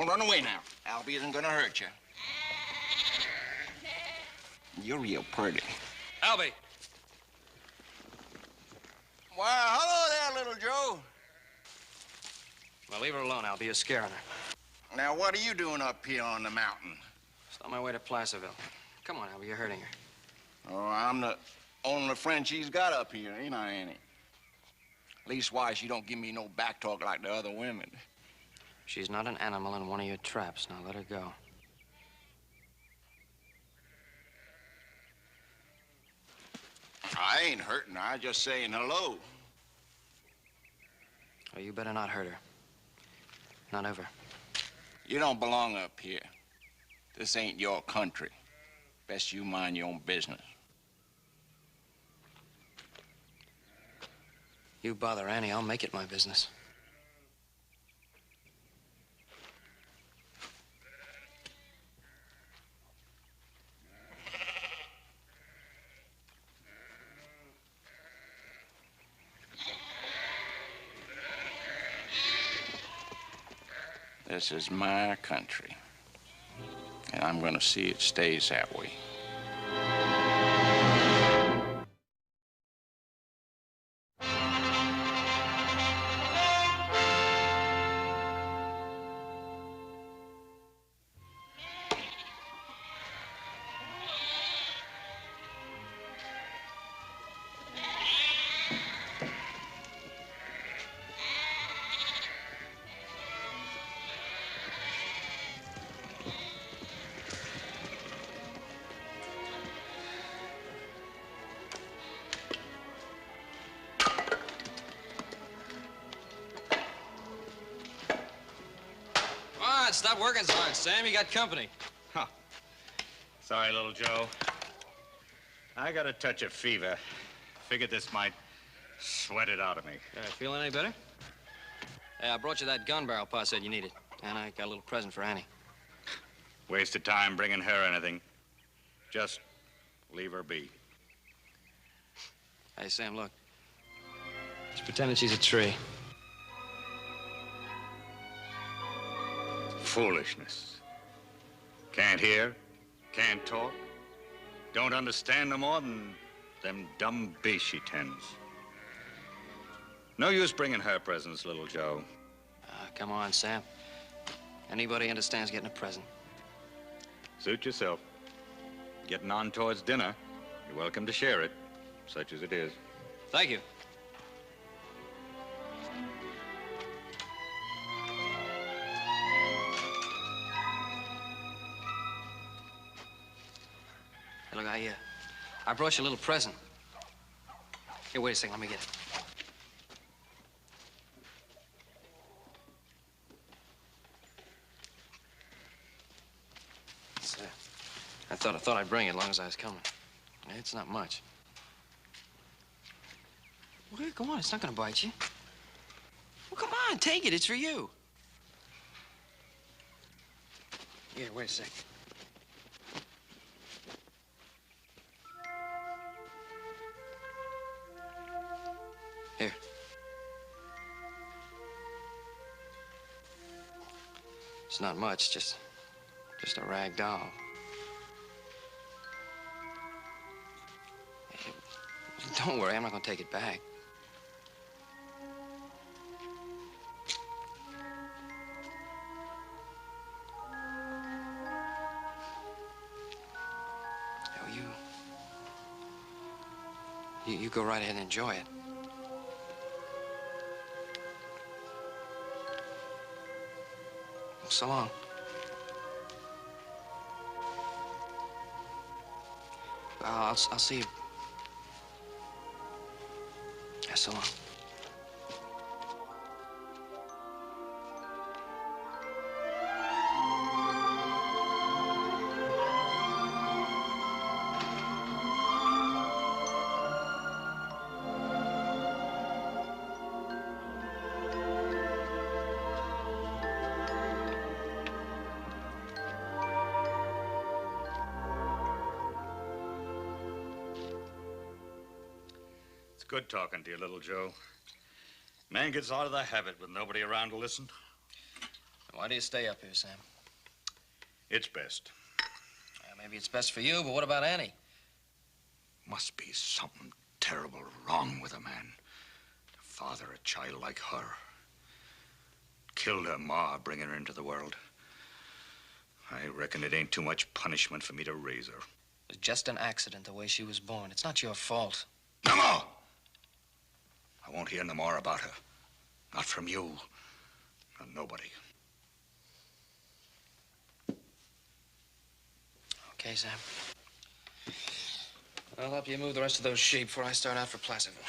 Don't run away now. Albie isn't gonna hurt you. You're real pretty. Albie! Why, hello there, little Joe. Well, leave her alone, Albie. You're scaring her. Now, what are you doing up here on the mountain? Just on my way to Placerville. Come on, Albie. You're hurting her. Oh, I'm the only friend she's got up here, ain't I, Annie? Leastwise, she don't give me no back talk like the other women. She's not an animal in one of your traps. Now let her go. I ain't hurting her. I just saying hello. Oh, you better not hurt her. Not ever. You don't belong up here. This ain't your country. Best you mind your own business. You bother Annie, I'll make it my business. This is my country, and I'm gonna see it stays that way. Stop working so hard, Sam. You got company. Huh. Sorry, little Joe. I got a touch of fever. Figured this might sweat it out of me. Feeling any better? Hey, I brought you that gun barrel Pa said you needed. And I got a little present for Annie. Waste of time bringing her anything. Just leave her be. Hey, Sam, look. She's pretending she's a tree. Foolishness. Can't hear, can't talk, don't understand no more than them dumb beasts she tends. No use bringing her presents, little Joe. Come on, Sam. Anybody understands getting a present. Suit yourself. Getting on towards dinner. You're welcome to share it, such as it is. Thank you. Hey, look, I brought you a little present. Here, wait a second. Let me get it. It's, I thought I'd bring it as long as I was coming. It's not much. Well, go on. It's not gonna bite you. Well, come on. Take it. It's for you. Here, wait a second. Here. It's not much, just a rag doll. Hey, don't worry, I'm not gonna take it back. Oh, you go right ahead and enjoy it. So long. I'll see you. Yeah, so long. Good talking to you, little Joe. Man gets out of the habit with nobody around to listen. Why do you stay up here, Sam? It's best. Maybe it's best for you, but what about Annie? Must be something terrible wrong with a man to father a child like her. Killed her ma, bringing her into the world. I reckon it ain't too much punishment for me to raise her. It was just an accident, the way she was born. It's not your fault. No more! I won't hear no more about her. Not from you. Not nobody. Okay, Sam. I'll help you move the rest of those sheep before I start out for Placerville.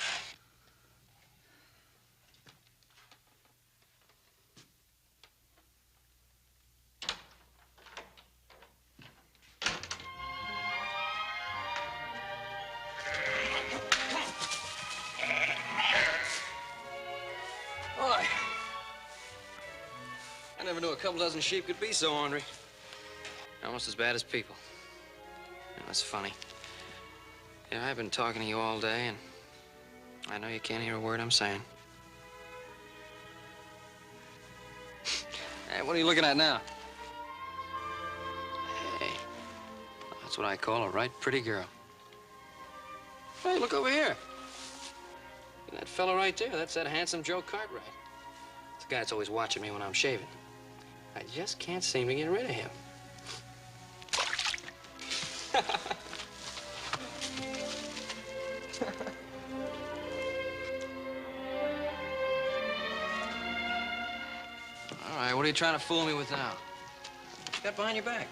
Boy, I never knew a couple dozen sheep could be so ornery. Almost as bad as people. That's funny. Yeah, I've been talking to you all day, and I know you can't hear a word I'm saying. Hey, what are you looking at now? Hey, that's what I call a right pretty girl. Hey, look over here. That fella right there, that's that handsome Joe Cartwright. It's the guy that's always watching me when I'm shaving. I just can't seem to get rid of him. All right, what are you trying to fool me with now? What's got behind your back?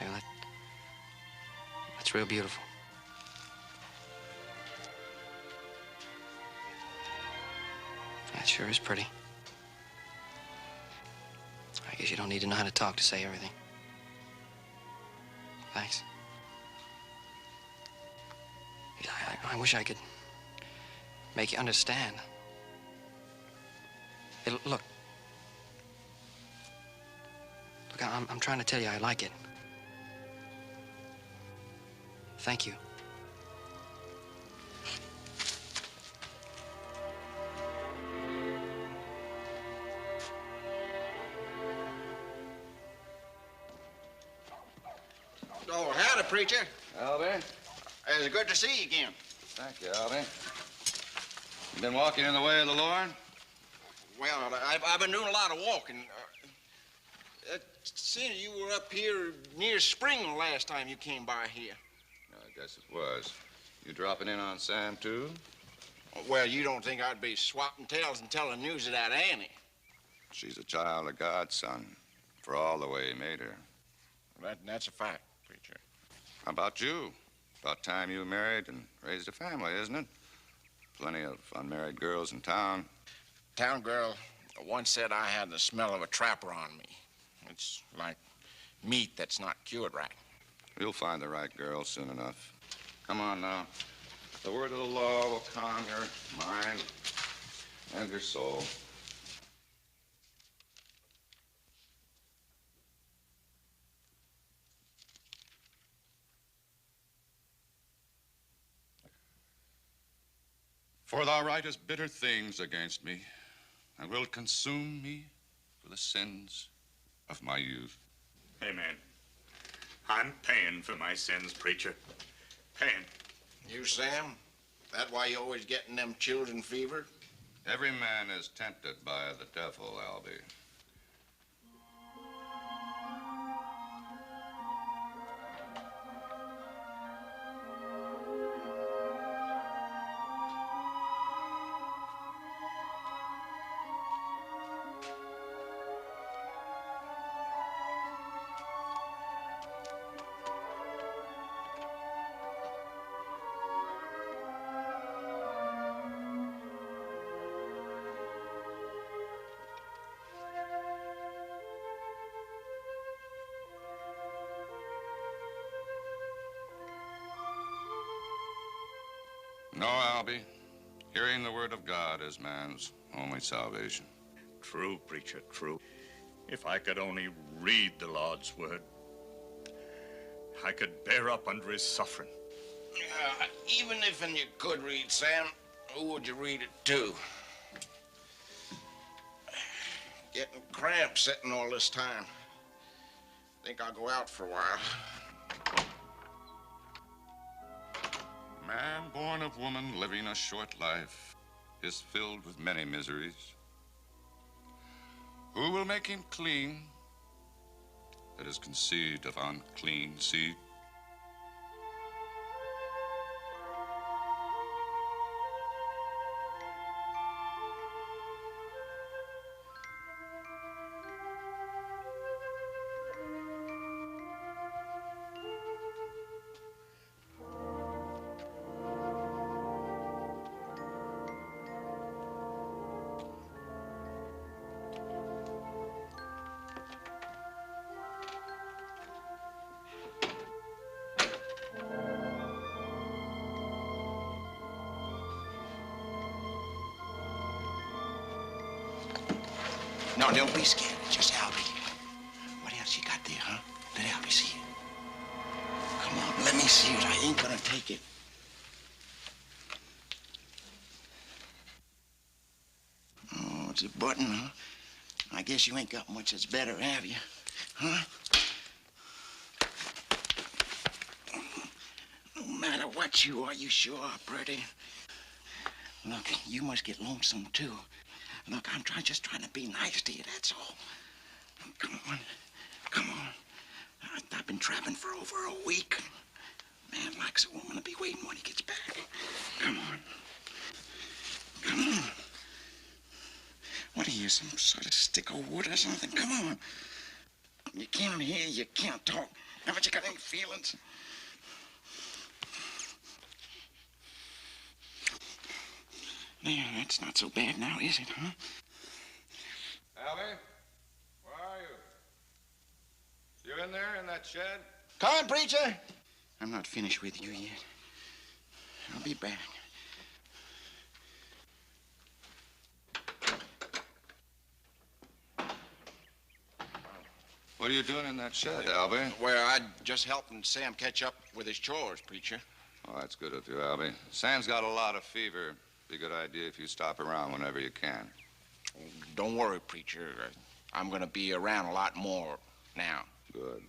Hey, that's real beautiful. That sure is pretty. I guess you don't need to know how to talk to say everything. Thanks. I wish I could make you understand. Hey, look. Look, I'm trying to tell you I like it. Thank you. Oh, howdy, preacher. Albie? It's good to see you again. Thank you, Albie. You been walking in the way of the Lord? Well, I've been doing a lot of walking. Seeing you were up here near spring the last time you came by here. I guess it was. You dropping in on Sam, too? Well, you don't think I'd be swapping tales and telling news of that Annie? She's a child of God, son, for all the way he made her. That's a fact, preacher. How about you? About time you married and raised a family, isn't it? Plenty of unmarried girls in town. Town girl once said I had the smell of a trapper on me. It's like meat that's not cured right. You'll find the right girl soon enough. Come on now. The word of the law will calm your mind and your soul. For thou writest bitter things against me, and wilt consume me for the sins of my youth. Amen. I'm paying for my sins, preacher. Paying. You, Sam? That why you always getting them children fever? Every man is tempted by the devil, Albie. No, Albie. Hearing the word of God is man's only salvation. True, preacher, true. If I could only read the Lord's word, I could bear up under his suffering. Even if you could read, Sam, who would you read it to? Getting cramps sitting all this time. Think I'll go out for a while. Man born of woman, living a short life, is filled with many miseries. Who will make him clean that is conceived of unclean seed? No, don't be scared. Just Albie. What else you got there, huh? Let Albie see it. Come on, let me see it. I ain't gonna take it. Oh, it's a button, huh? I guess you ain't got much that's better, have you? Huh? No matter what you are, you sure are pretty. Look, you must get lonesome, too. Look, I'm just trying to be nice to you, that's all. Come on. Come on. I've been trapping for over a week. Man likes a woman to be waiting when he gets back. Come on. Come on. What are you, some sort of stick of wood or something? Come on. You can't hear, you can't talk. Haven't you got any feelings? There, that's not so bad now, is it, huh? Albie, where are you? You in there in that shed? Come on, preacher. I'm not finished with you yet. I'll be back. What are you doing in that shed, Albie? Well, I just helping Sam catch up with his chores, preacher. Oh, that's good of you, Albie. Sam's got a lot of fever. Be a good idea if you stop around whenever you can. Don't worry, preacher. I'm going to be around a lot more now. Good.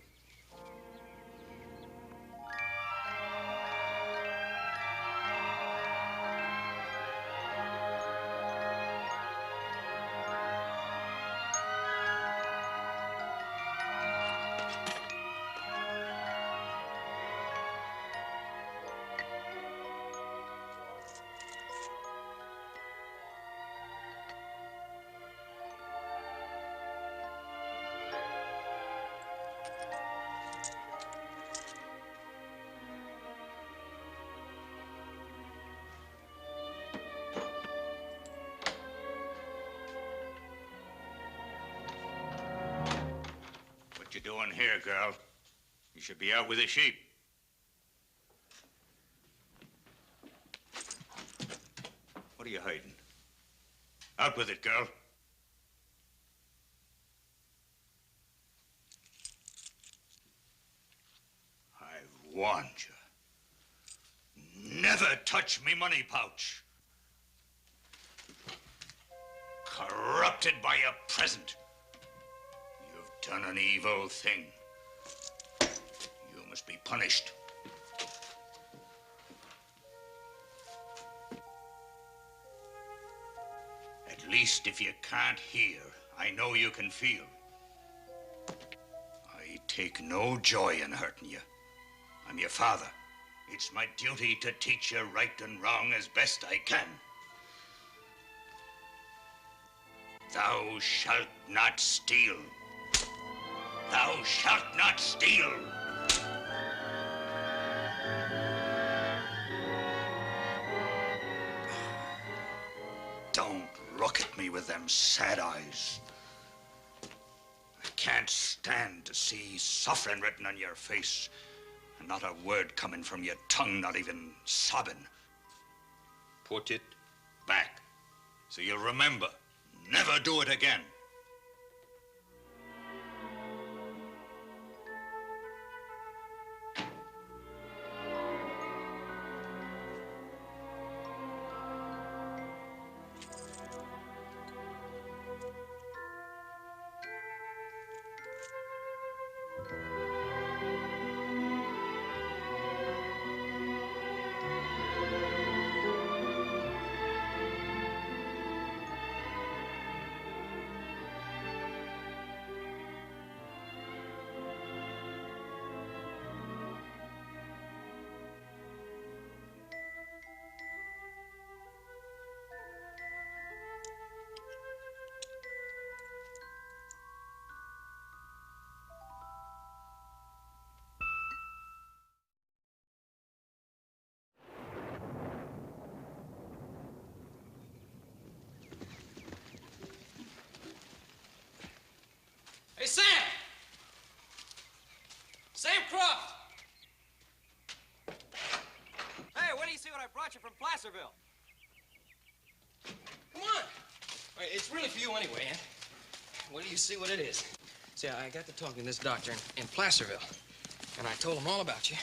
What you doing here, girl? You should be out with the sheep. What are you hiding? Out with it, girl. I've warned you. Never touch me money pouch. Corrupted by your present. You've done an evil thing. You must be punished. At least if you can't hear, I know you can feel. I take no joy in hurting you. I'm your father. It's my duty to teach you right and wrong as best I can. Thou shalt not steal. Thou shalt not steal. Don't look at me with them sad eyes. I can't stand to see suffering written on your face and not a word coming from your tongue, not even sobbing. Put it back so you'll remember. Never do it again. Hey, Sam! Sam Croft! Hey, wait till you see what I brought you from Placerville. Come on! Wait, it's really for you anyway, Aunt. Wait till you see what it is. See, I got to talking to this doctor in Placerville, and I told him all about you,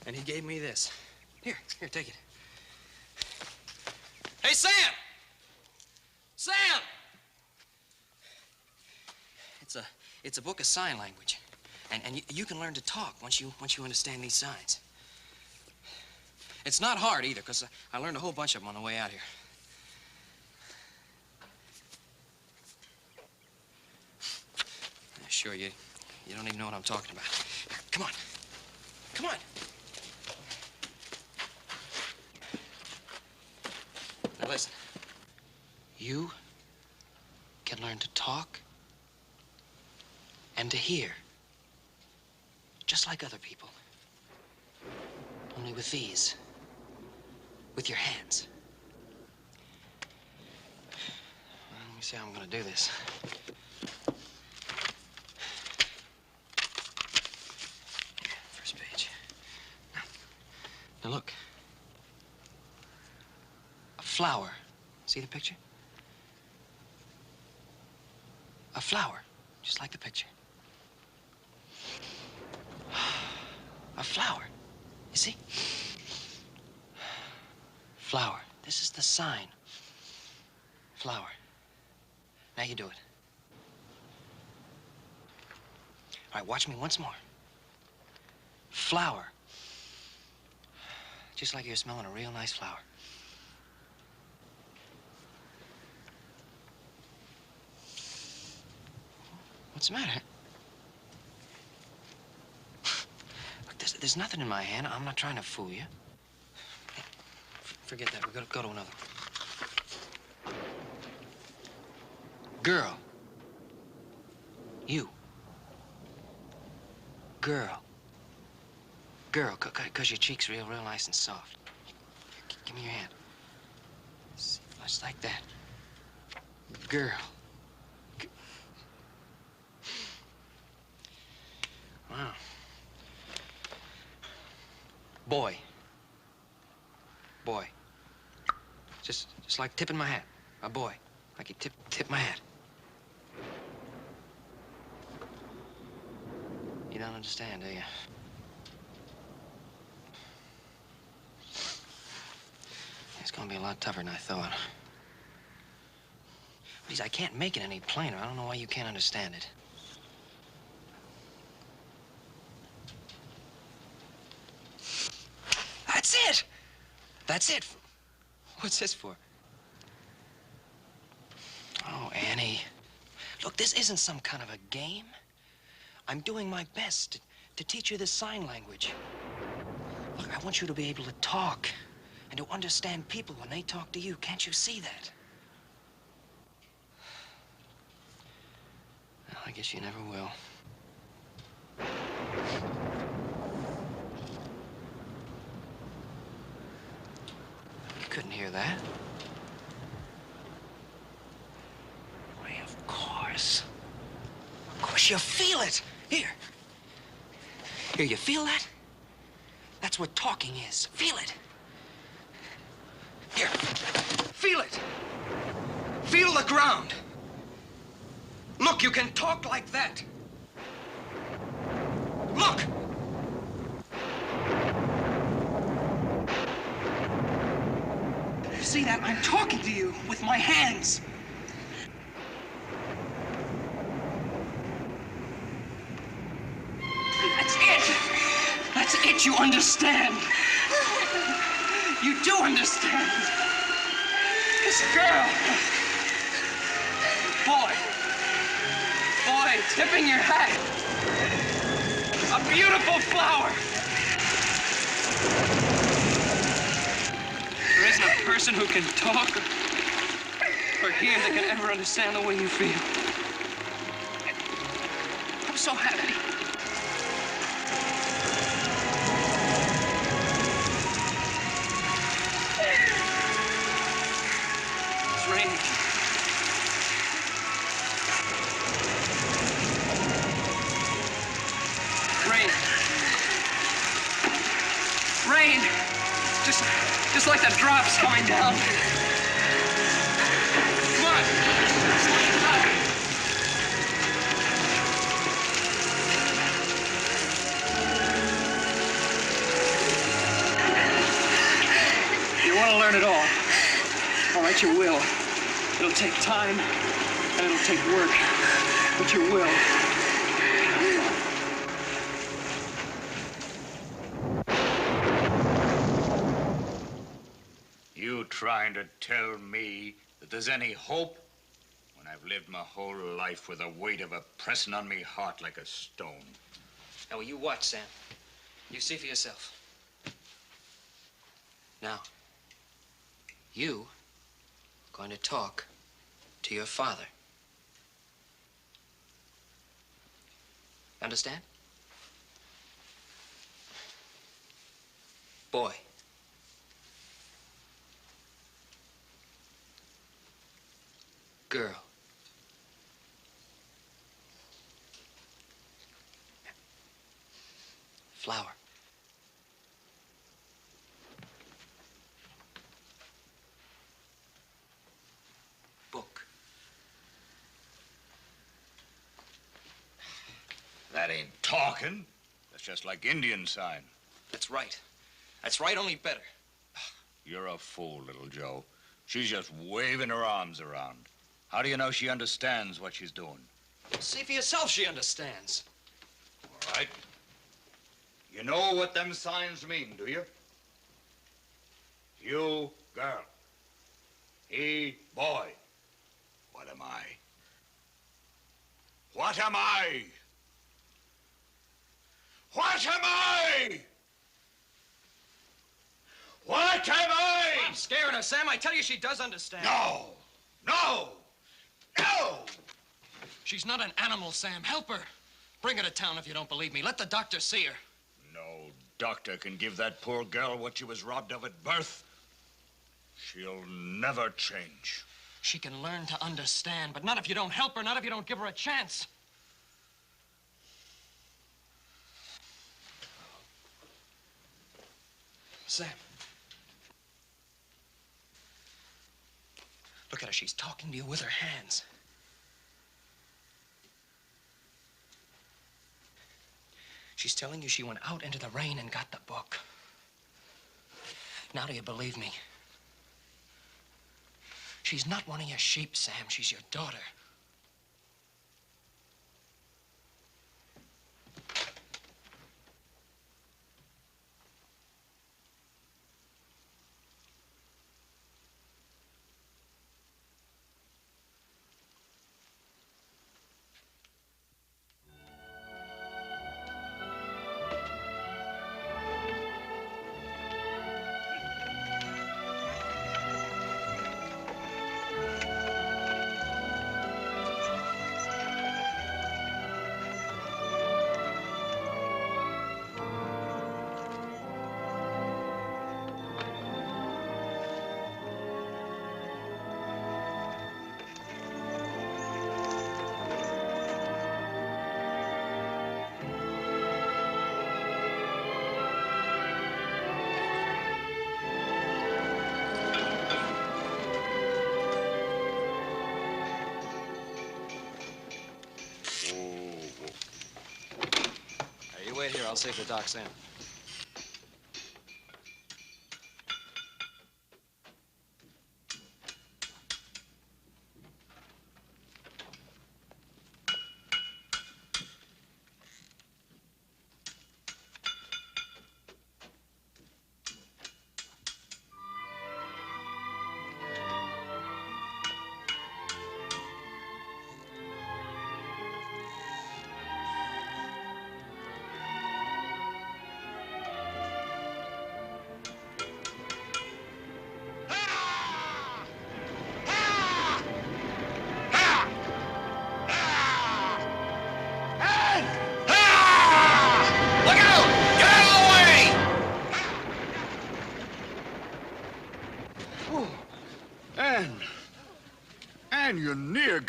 and he gave me this. Here, take it. Hey, Sam! Sam! It's a book of sign language, and you can learn to talk once you understand these signs. It's not hard either, because I learned a whole bunch of them on the way out here. Sure, you don't even know what I'm talking about. Come on. Come on. Now listen. You can learn to talk and to hear, just like other people. Only with these. With your hands. Let me see how I'm gonna do this. First page. Now look. A flower. See the picture? A flower, just like the picture. A flower, you see? Flower. This is the sign. Flower. Now you do it. All right, watch me once more. Flower. Just like you're smelling a real nice flower. What's the matter? Look, there's nothing in my hand. I'm not trying to fool you. Forget that. We're gonna go to another. Girl. You. Girl. Girl, because your cheek's real nice and soft. Give me your hand. See, just like that. Girl. Wow. Boy. Boy. Just like tipping my hat. A boy. Like you tip my hat. You don't understand, do you? It's gonna be a lot tougher than I thought. Please, I can't make it any plainer. I don't know why you can't understand it. That's it! That's it. What's this for? Oh, Annie. Look, this isn't some kind of a game. I'm doing my best to teach you this sign language. Look, I want you to be able to talk and to understand people when they talk to you. Can't you see that? Well, I guess you never will. Couldn't hear that. Why, of course. Of course, you feel it. Here. Here, you feel that? That's what talking is. Feel it. Here. Feel it. Feel the ground. Look, you can talk like that. Look. See that? I'm talking to you with my hands. That's it, you understand. You do understand. This girl. Boy, tipping your hat. A beautiful flower. There isn't a person who can talk or hear that can ever understand the way you feel. I'm so happy. It's raining. Rain. Just like the drops coming down. Come on. You want to learn it all. All right, you will. It'll take time, and it'll take work, but you will. You trying to tell me that there's any hope when I've lived my whole life with the weight of it pressing on me heart like a stone? Now, you watch, Sam. You see for yourself. Now, you are going to talk to your father. Understand? Boy. Girl. Flower. Book. That ain't talking. That's just like Indian sign. That's right. That's right, only better. You're a fool, little Joe. She's just waving her arms around. How do you know she understands what she's doing? See for yourself she understands. All right. You know what them signs mean, do you? You, girl. He, boy. What am I? What am I? What am I? What am I? I'm scaring her, Sam. I tell you, she does understand. No! No! No! She's not an animal, Sam. Help her. Bring her to town if you don't believe me. Let the doctor see her. No doctor can give that poor girl what she was robbed of at birth. She'll never change. She can learn to understand, but not if you don't help her, not if you don't give her a chance. Sam. Look at her. She's talking to you with her hands. She's telling you she went out into the rain and got the book. Now do you believe me? She's not one of your sheep, Sam. She's your daughter. Wait here, I'll save the doc, Sam.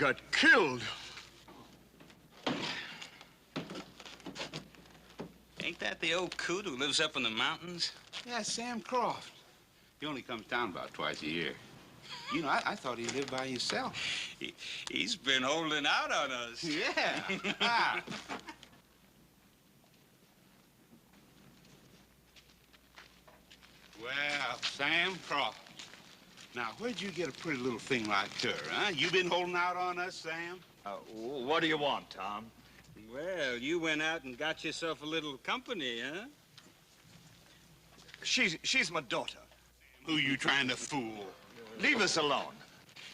got killed. Ain't that the old coot who lives up in the mountains? Yeah, Sam Croft. He only comes down about twice a year. You know, I thought he lived by himself. He's been holding out on us. Yeah. Well, Sam Croft. Now, where'd you get a pretty little thing like her, huh? You been holding out on us, Sam? What do you want, Tom? Well, you went out and got yourself a little company, huh? She's my daughter. Who you trying to fool? Leave us alone.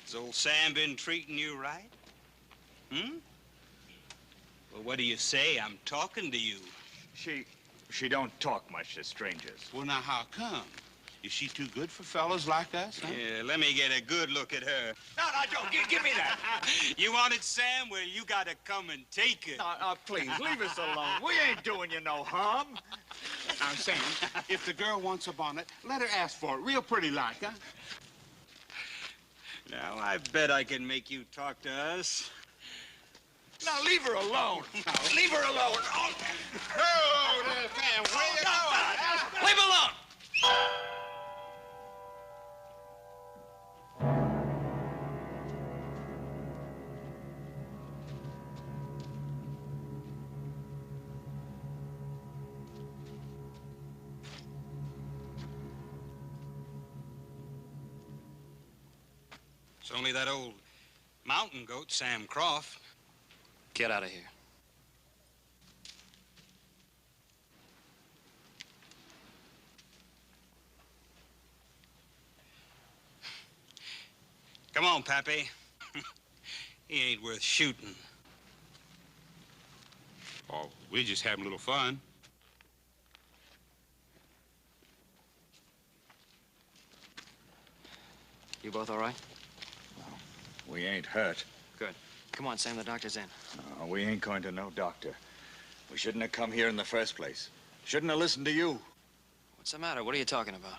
Has old Sam been treating you right? Hmm? Well, what do you say? I'm talking to you. She don't talk much to strangers. Well, now, how come? Is she too good for fellas like us, huh? Yeah, let me get a good look at her. No, Joe, give me that. You want it, Sam? Well, you gotta come and take it. Please, leave us alone. We ain't doing you no harm. Now, Sam, if the girl wants a bonnet, let her ask for it. Real pretty like, huh? Now, I bet I can make you talk to us. Now, leave her alone. Leave her alone. Oh, there, Sam. Where you going? Leave her alone! It's only that old mountain goat, Sam Croft. Get out of here. Come on, Pappy. He ain't worth shooting. Oh, we're just having a little fun. You both all right? we ain't hurt. Good. Come on, Sam, the doctor's in. No, we ain't going to no doctor. We shouldn't have come here in the first place. Shouldn't have listened to you. What's the matter? What are you talking about?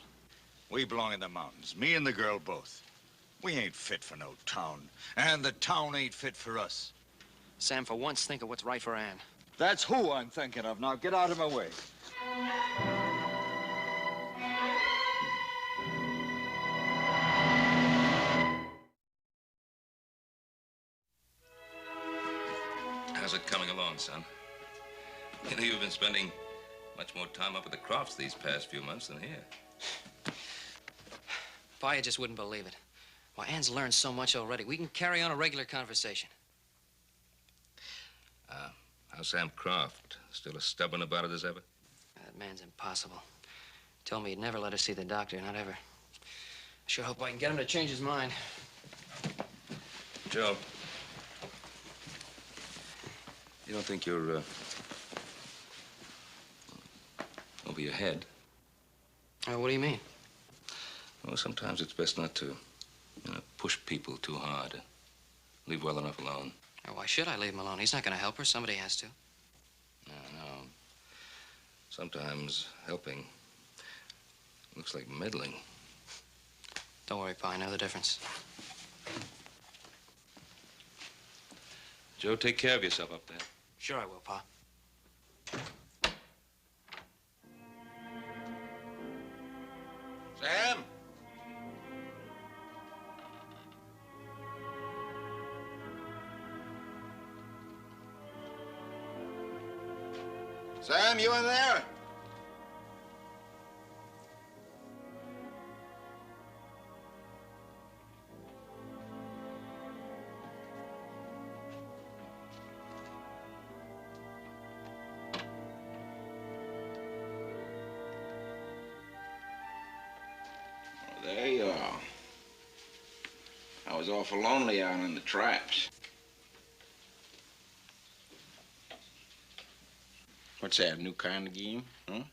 We belong in the mountains, me and the girl both. We ain't fit for no town, and the town ain't fit for us. Sam, for once, think of what's right for Ann. That's who I'm thinking of. Now, get out of my way. How's it coming along, son? You know, you've been spending much more time up at the Crofts these past few months than here. Pa, you just wouldn't believe it. Well, Ann's learned so much already. We can carry on a regular conversation. How's Sam Croft? Still as stubborn about it as ever? That man's impossible. Told me he'd never let us see the doctor, not ever. Sure hope I can get him to change his mind. Joe, you don't think you're, over your head? What do you mean? Well, sometimes it's best not to, push people too hard. Leave well enough alone. Why should I leave him alone? He's not going to help her. Somebody has to. No. Sometimes helping looks like meddling. Don't worry, Pa. I know the difference. Joe, take care of yourself up there. Sure I will, Pa. Sam? Sam, you in there? There you are. I was awful lonely out in the traps. What's that, a new kind of game, huh?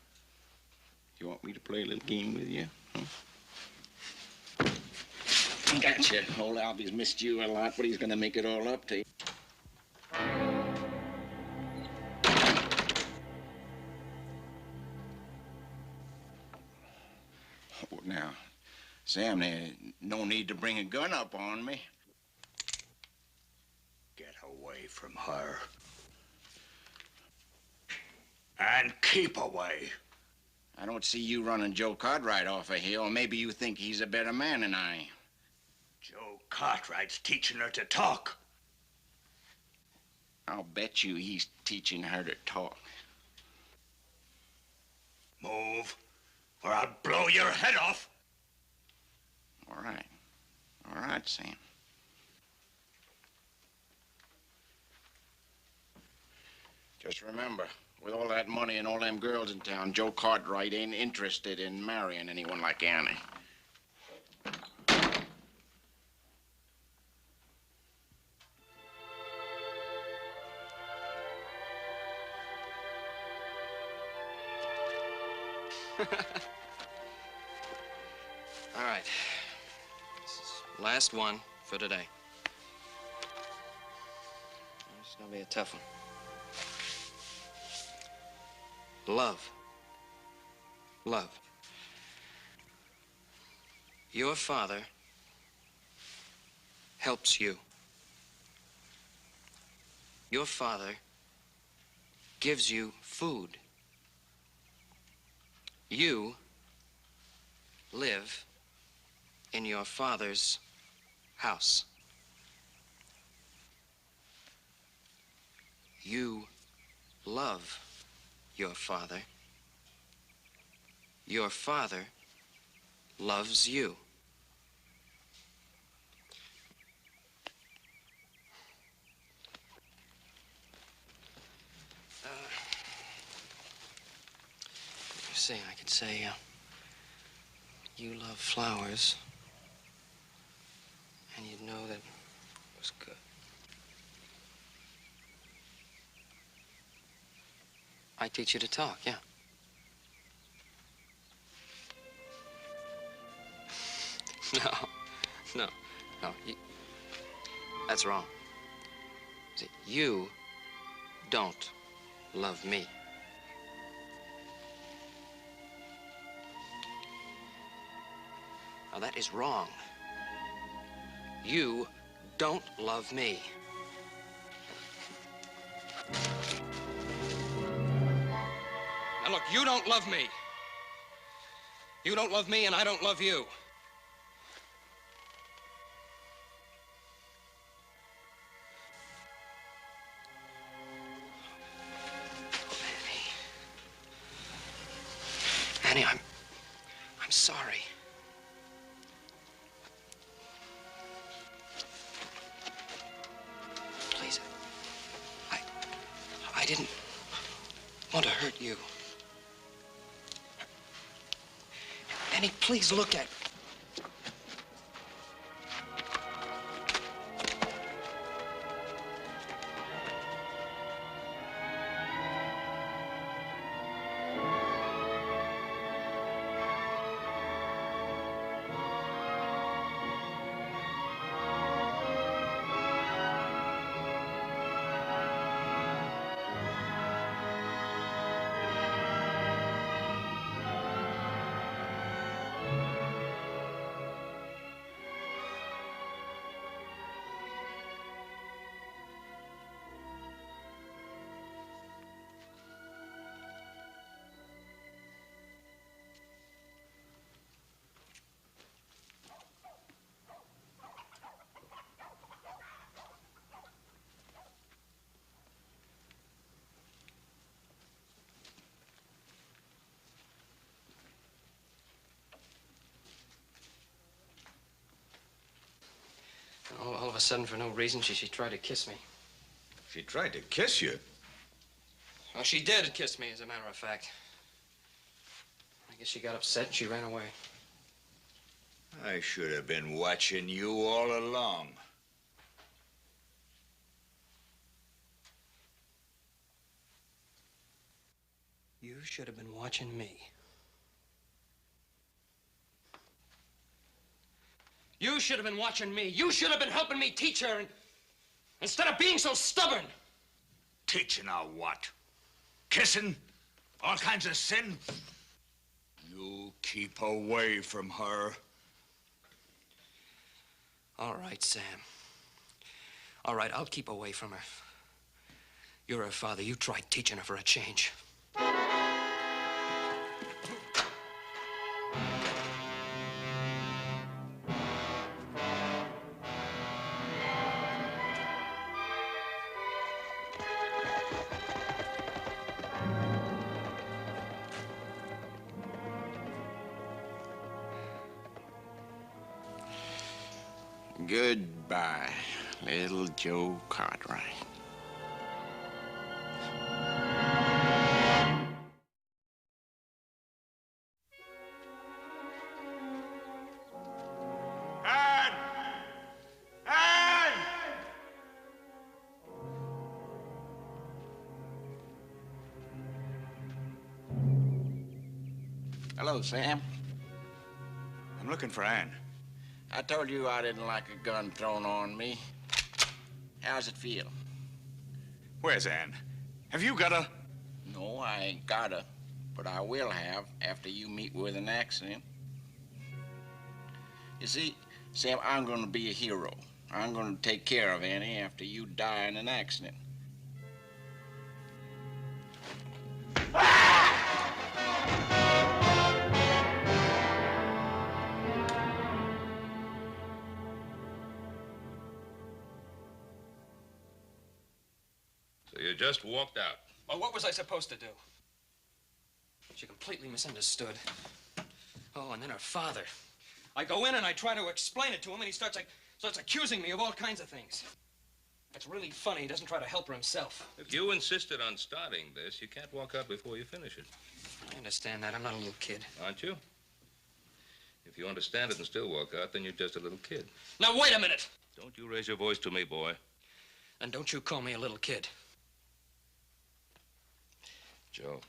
You want me to play a little game with you, huh? Gotcha. Old Albie's missed you a lot, but he's gonna make it all up to you. Oh, now, Sam, there's no need to bring a gun up on me. from her. And keep away. I don't see you running Joe Cartwright off a hill. Maybe you think he's a better man than I. Joe Cartwright's teaching her to talk. I'll bet you he's teaching her to talk. Move, or I'll blow your head off. All right. All right, Sam. Just remember, with all that money and all them girls in town, Joe Cartwright ain't interested in marrying anyone like Annie. All right. This is last one for today. It's gonna be a tough one. Love. Love. Your father helps you. Your father gives you food. You live in your father's house. You love your father. Your father loves you. You see, I could say, you love flowers, and you'd know that it was good. I teach you to talk, yeah. No. That's wrong. See, you don't love me. Now, that is wrong. You don't love me. Now, look, you don't love me. You don't love me, and I don't love you. Annie, I'm sorry. Please, I didn't want to hurt you. Annie, please look at me. All of a sudden, for no reason, she tried to kiss me. She tried to kiss you? Well, she did kiss me, as a matter of fact. I guess she got upset and she ran away. I should have been watching you all along. You should have been watching me. You should have been watching me. You should have been helping me teach her instead of being so stubborn. Teaching her what? Kissing? All kinds of sin? You keep away from her. All right, Sam. All right, I'll keep away from her. You're her father. You try teaching her for a change. Goodbye, little Joe Cartwright. Hello, Sam. I'm looking for Ann. I told you I didn't like a gun thrown on me. How's it feel? Where's Ann? Have you got a... No, I ain't gotta, but I will have after you meet with an accident. You see, Sam, I'm gonna be a hero. I'm gonna take care of Annie after you die in an accident. So you just walked out. Well, what was I supposed to do? She completely misunderstood. Oh, and then her father. I go in and I try to explain it to him, and he starts accusing me of all kinds of things. It's really funny. He doesn't try to help her himself. If you insisted on starting this, you can't walk out before you finish it. I understand that. I'm not a little kid. Aren't you? If you understand it and still walk out, then you're just a little kid. Now, wait a minute. Don't you raise your voice to me, boy. And don't you call me a little kid. Joe,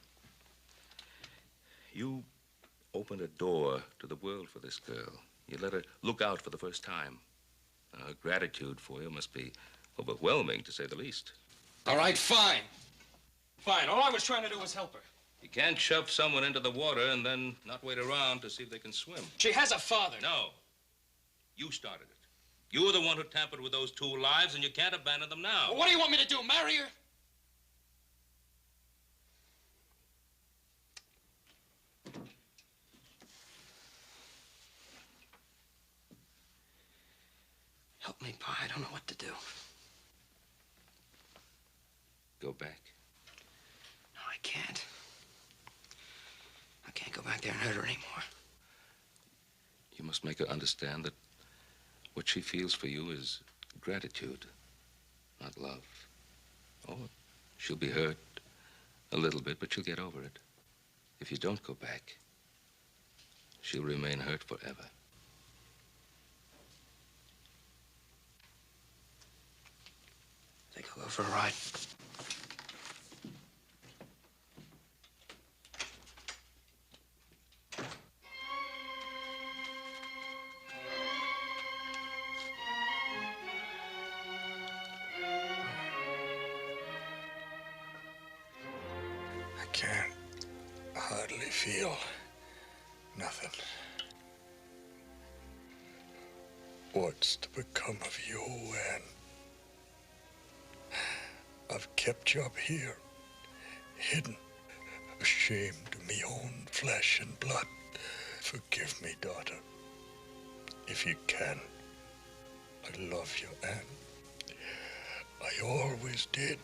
you opened a door to the world for this girl. You let her look out for the first time. Her gratitude for you must be overwhelming, to say the least. All right, fine. Fine. All I was trying to do was help her. You can't shove someone into the water and then not wait around to see if they can swim. She has a father. No. You started it. You were the one who tampered with those two lives, and you can't abandon them now. Well, what do you want me to do, marry her? Help me, Pa. I don't know what to do. Go back. No, I can't. I can't go back there and hurt her anymore. You must make her understand that what she feels for you is gratitude, not love. Oh, she'll be hurt a little bit, but she'll get over it. If you don't go back, she'll remain hurt forever. I think I'll go for a ride. I can't hardly feel nothing. What's to become of you, Ann? I've kept you up here, hidden, ashamed of me own flesh and blood. Forgive me, daughter, if you can. I love you, Ann. I always did.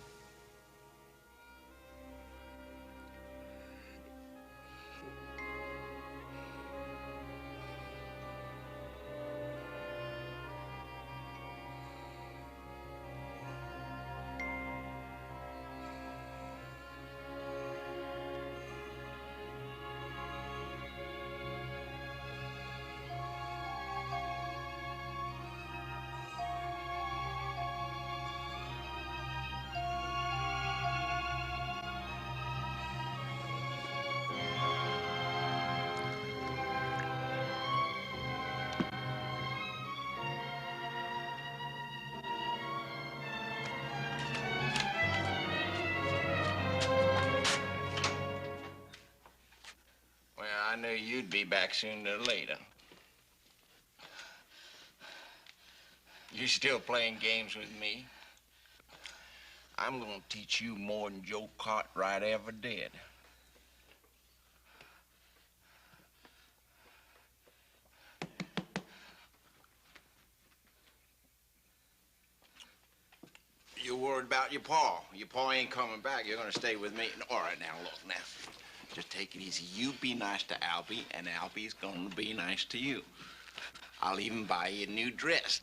I knew you'd be back sooner or later. You still playing games with me? I'm gonna teach you more than Joe Cartwright ever did. You worried about your pa. Your pa ain't coming back. You're gonna stay with me. All right, now, look, now. Just take it easy. You be nice to Albie, and Albie's gonna be nice to you. I'll even buy you a new dress.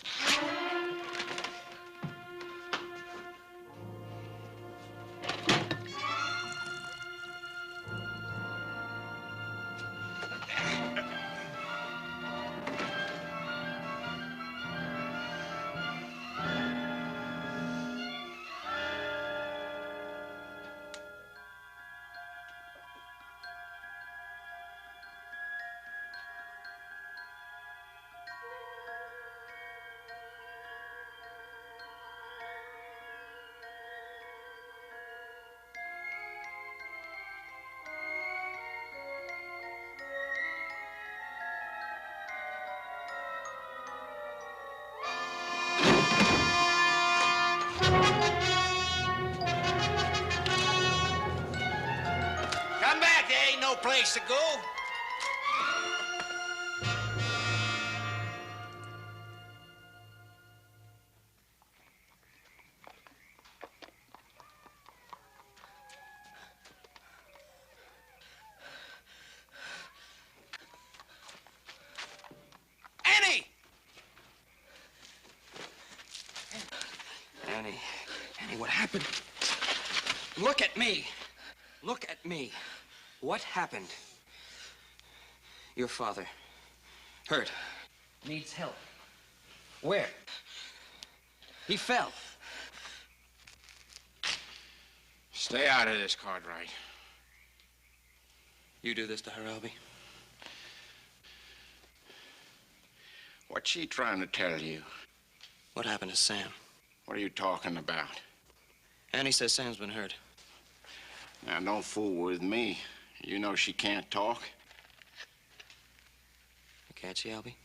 Come back, there ain't no place to go. Annie! Annie, what happened? Look at me. Look at me. What happened? Your father. Hurt. Needs help. Where? He fell. Stay out of this, Cartwright. You do this to her, Albie? What's she trying to tell you? What happened to Sam? What are you talking about? Annie says Sam's been hurt. Now, don't fool with me. You know she can't talk. Can't she, Albie?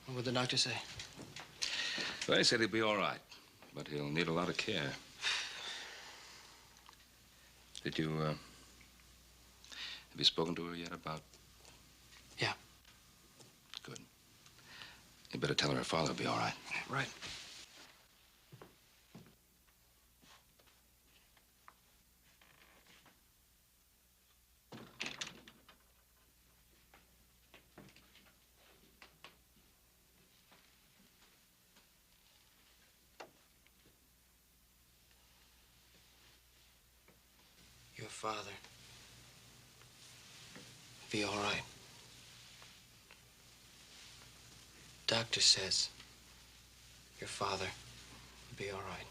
What would the doctor say? Well, he said he'll be all right, but he'll need a lot of care. Did you, have you spoken to her yet about? Yeah. Good. You better tell her father will be all right. Right. Your father be all right. doctor says your father will be all right.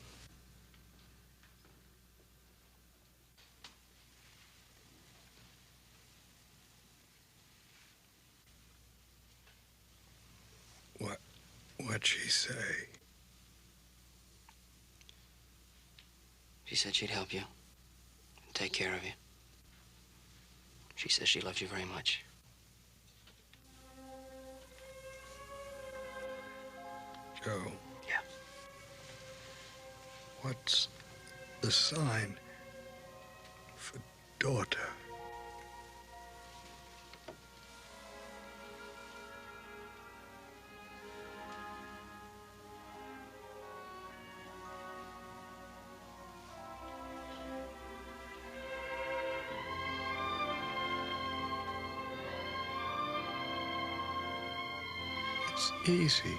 What'd she say? She said she'd help you and take care of you. She says she loves you very much. Joe. Yeah. What's the sign for daughter? It's easy.